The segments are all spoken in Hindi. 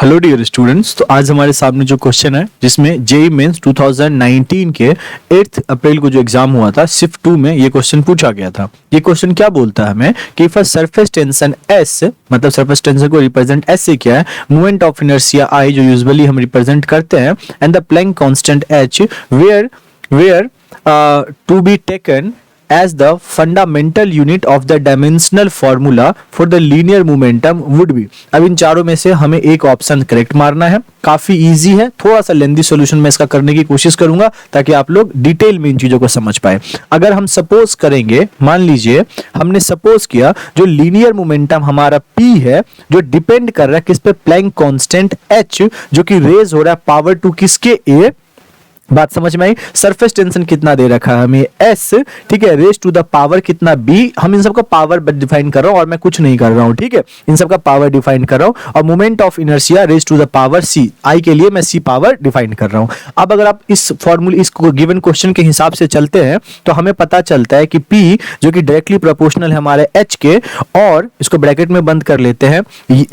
Hello dear students. तो आज हमारे सामने जो क्वेश्चन है जिसमें जेईई मेंस 2019 के 8 अप्रैल को जो एग्जाम हुआ था शिफ्ट 2 में ये क्वेश्चन पूछा गया था। ये क्वेश्चन क्या बोलता है हमें कि if a surface tension S, मतलब सरफेस टेंशन को रिप्रेजेंट S से किया है, मोमेंट ऑफ इनर्शिया I जो यूजुअली हम रिप्रेजेंट करते हैं, and the Planck constant H were to be taken as the fundamental unit of the dimensional formula for the linear momentum would be। अब इन चारों में से हमें एक ऑप्शन करेक्ट मारना है। काफी इजी है, थोड़ा सा लेंथी सॉल्यूशन में इसका करने की कोशिश करूंगा ताकि आप लोग डिटेल में इन चीजों को समझ पाए। अगर हम सपोज करेंगे, मान लीजिए हमने सपोज किया जो लीनियर मोमेंटम हमारा P है जो डिपेंड कर रहा है किस पे, प्लैंक कांस्टेंट H जो कि रेज हो रहा है पावर टू किसके, A। बात समझ में आई। सरफेस टेंशन कितना दे रखा है हमें S, ठीक है, रेज टू द पावर कितना B। हम इन सब का पावर डिफाइन कर रहा हूं और मैं कुछ नहीं कर रहा हूं, ठीक है, इन सब का पावर डिफाइन कर रहा हूं। और moment of inertia raise to the power C, I के लिए मैं C पावर डिफाइन कर रहा हूं। अब अगर आप इस फॉर्मूले, इस गिवन क्वेश्चन के हिसाब से चलते हैं तो हमें पता चलता है कि P जो कि डायरेक्टली प्रोपोर्शनल है हमारे H के, और इसको ब्रैकेट में बंद कर लेते हैं,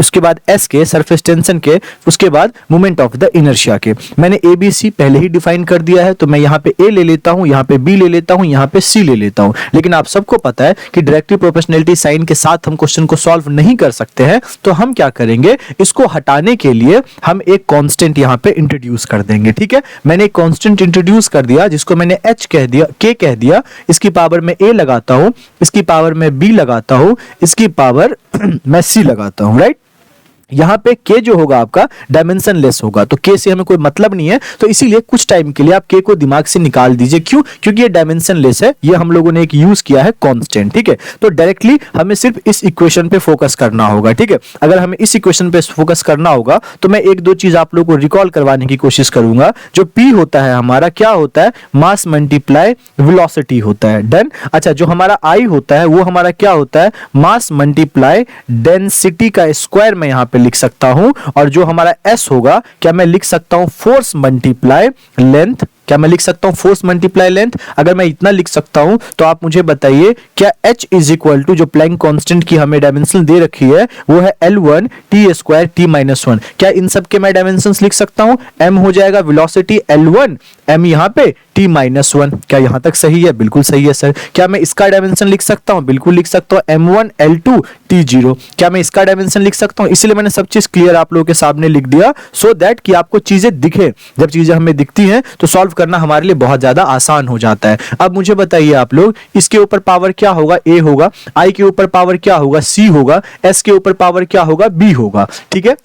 उसके बाद S के सरफेस टेंशन के, उसके बाद मोमेंट ऑफ द इनर्शिया के। मैंने ABC पहले ही डिफाइन कर दिया है तो मैं यहां पे A ले लेता हूं, यहां पे B ले लेता हूं, यहां पे C ले लेता हूं। लेकिन आप सबको पता है कि डायरेक्टली प्रोपोर्शनैलिटी साइन के साथ हम क्वेश्चन को सॉल्व नहीं कर सकते हैं, तो हम क्या करेंगे, इसको हटाने के लिए हम एक कांस्टेंट यहां पे इंट्रोड्यूस कर देंगे। ठीक है, मैंने एक कांस्टेंट इंट्रोड्यूस कर दिया जिसको मैंने H कह दिया, K कह दिया, इसकी पावर में A लगाता हूं, इसकी पावर में B लगाता हूं, इसकी पावर मैं C लगाता हूं, राइट। यहां पे K जो होगा आपका डायमेंशन लेस होगा, तो K से हमें कोई मतलब नहीं है, तो इसीलिए कुछ टाइम के लिए आप K को दिमाग से निकाल दीजिए। क्यों? क्योंकि ये डायमेंशन लेस है, ये हम लोगों ने एक यूज किया है कांस्टेंट। ठीक है, तो डायरेक्टली हमें सिर्फ इस इक्वेशन पे फोकस करना होगा। ठीक है, अगर हमें इस इक्वेशन पे फोकस करना होगा तो मैं एक दो चीज आप लोगों को रिकॉल करवाने की कोशिश करूंगा। जो P होता है हमारा क्या होता है, मास मल्टीप्लाई वेलोसिटी होता है। डन। अच्छा, जो हमारा I होता है वो हमारा क्या होता है, मास मल्टीप्लाई डेंसिटी का स्क्वायर में यहां पे लिख सकता हूं। और जो हमारा S होगा, क्या मैं लिख सकता हूं फोर्स मल्टीप्लाई लेंथ, क्या मैं लिख सकता हूं फोर्स मल्टीप्लाई लेंथ? अगर मैं इतना लिख सकता हूं तो आप मुझे बताइए क्या H इज इक्वल टू जो प्लैंक कांस्टेंट की हमें डायमेंशन दे रखी है वो है L1 T स्क्वायर T-1। क्या इन सब के मैं डायमेंशंस लिख सकता हूं? M हो जाएगा वेलोसिटी L1, M यहां पे T-1। क्या यहां तक सही है? बिल्कुल सही है सर। क्या मैं इसका डायमेंशन लिख सकता हूं? बिल्कुल लिख सकता हूं, M1 L2 T0। क्या मैं इसका डायमेंशन लिख सकता हूं? इसलिए मैंने सब चीज क्लियर आप लोगों के सामने लिख दिया, सो दैट कि आपको चीजें दिखे। जब चीजें हमें दिखती हैं तो सॉल्व करना हमारे लिए बहुत ज्यादा आसान हो जाता है। अब मुझे बताइए आप लोग, इसके ऊपर पावर क्या होगा, A होगा, I के ऊपर पावर क्या होगा, C होगा, S के ऊपर पावर क्या होगा, B होगा। ठीक है,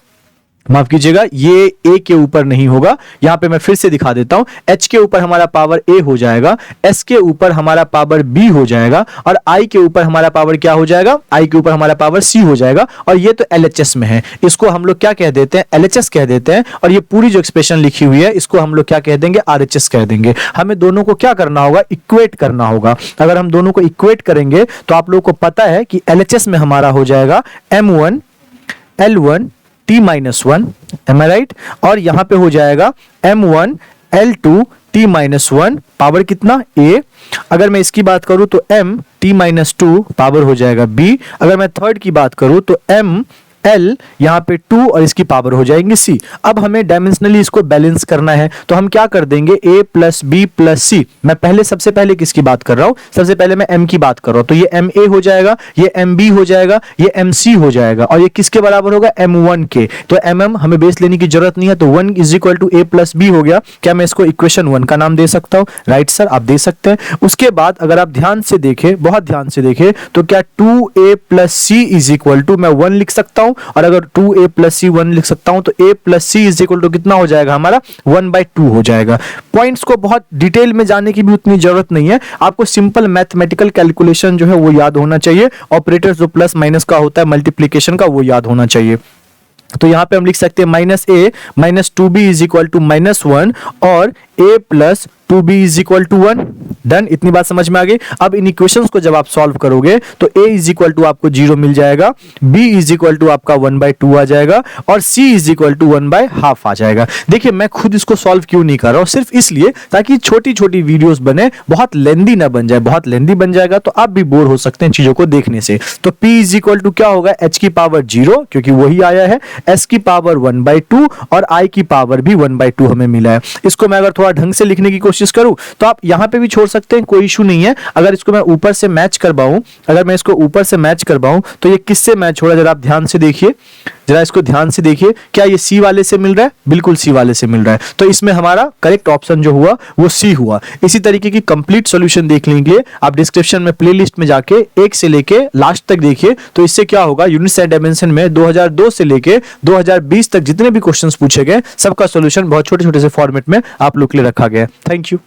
माफ कीजिएगा, ये A के ऊपर नहीं होगा, यहां पे मैं फिर से दिखा देता हूं। H के ऊपर हमारा पावर A हो जाएगा, S के ऊपर हमारा पावर B हो जाएगा, और I के ऊपर हमारा पावर क्या हो जाएगा, I के ऊपर हमारा पावर C हो जाएगा। और ये तो LHS में है, इसको हम लोग क्या कह देते हैं, LHS कह देते हैं। और ये पूरी जो एक्सप्रेशन लिखी हुई है इसको हम लोग क्या कह देंगे, RHS कह देंगे। हमें दोनों को क्या करना होगा, इक्वेट करना होगा। अगर हम दोनों को इक्वेट करेंगे तो आप लोगों को पता है कि LHS में हमारा हो जाएगा M1 L1 T-1, am I right? और यहां पे हो जाएगा M1 L2 T-1, पावर कितना, A। अगर मैं इसकी बात करूं तो M T-2 पावर हो जाएगा B। अगर मैं थर्ड की बात करूं तो M L यहां पे 2 और इसकी पावर हो जाएंगे C। अब हमें डायमेंशनली इसको बैलेंस करना है, तो हम क्या कर देंगे, A plus B plus C। मैं सबसे पहले किसकी बात कर रहा हूं, सबसे पहले मैं M की बात कर रहा हूं, तो ये MA हो जाएगा, ये MB हो जाएगा, ये MC हो जाएगा, और ये किसके बराबर होगा, M1 के। तो MM हमें बेस लेने की जरूरत नहीं है, तो 1 is equal to A plus B हो गया। क्या मैं इसको इक्वेशन 1 का नाम दे सकता हूं? राइट सर, आप दे सकते हैं। उसके बाद अगर आप ध्यान से देखें, बहुत ध्यान से देखें, तो क्या 2A plus C is equal to मैं 1 लिख सकता हूं, और अगर 2A प्लस C 1 लिख सकता हूं तो A plus C is equal to कितना हो जाएगा हमारा, 1/2 हो जाएगा। पॉइंट्स को बहुत डिटेल में जाने की भी उतनी जरूरत नहीं है, आपको सिंपल मैथमेटिकल कैलकुलेशन जो है वो याद होना चाहिए। ऑपरेटर्स जो प्लस माइनस का होता है, मल्टीप्लीकेशन का, वो याद होना चाहिए। तो यहां पे हम लिख सकते हैं -A -2B is equal to -1, और a plus 2b is equal to 1। Done, इतनी बात समझ में आ गई। अब इन इक्वेशंस को जब आप सॉल्व करोगे तो a इज इक्वल टू आपको 0 मिल जाएगा, b इज इक्वल टू आपका 1/2 आ जाएगा और c इज इक्वल टू 1/2 आ जाएगा। देखिए मैं खुद इसको सॉल्व क्यों नहीं कर रहा हूं, सिर्फ इसलिए ताकि छोटी छोटी वीडियोस बने, बहुत लेंदी ना बन जाए। बहुत लेंदी बन जाएगा तो आप भी बोर हो सकते हैं चीजों को देखने से। तो p इज इक्वल टू क्या होगा, h की पावर 0 क्योंकि वही आया है, s की पावर 1/2 और i की पावर भी 1/2 हमें मिला है। इसको मैं अगर थोड़ा ढंग से लिखने की कोशिश करूं तो आप यहां पे भी छोड़ सकते हैं, कोई इशू नहीं है। अगर इसको मैं ऊपर से मैच करवाऊं, अगर मैं इसको ऊपर से मैच करवाऊं तो ये किससे मैच हो रहा है, जरा आप ध्यान से देखिए, जरा इसको ध्यान से देखिए। क्या ये सी वाले से मिल रहा है? बिल्कुल सी वाले से मिल रहा है। तो इसमें हमारा करेक्ट ऑप्शन जो हुआ वो सी हुआ। इसी तरीके की कंप्लीट सॉल्यूशन देखने के लिए आप डिस्क्रिप्शन में प्लेलिस्ट में जाके 1 से लेके लास्ट तक देखिए। तो इससे क्या होगा, यूनिट्स एंड डायमेंशन में 2002 से लेके 2020 तक जितने भी क्वेश्चंस पूछे गए सबका सॉल्यूशन बहुत छोटे छोटे से फॉर्मेट में आप लोग के लिए रखा गया है। Thank you.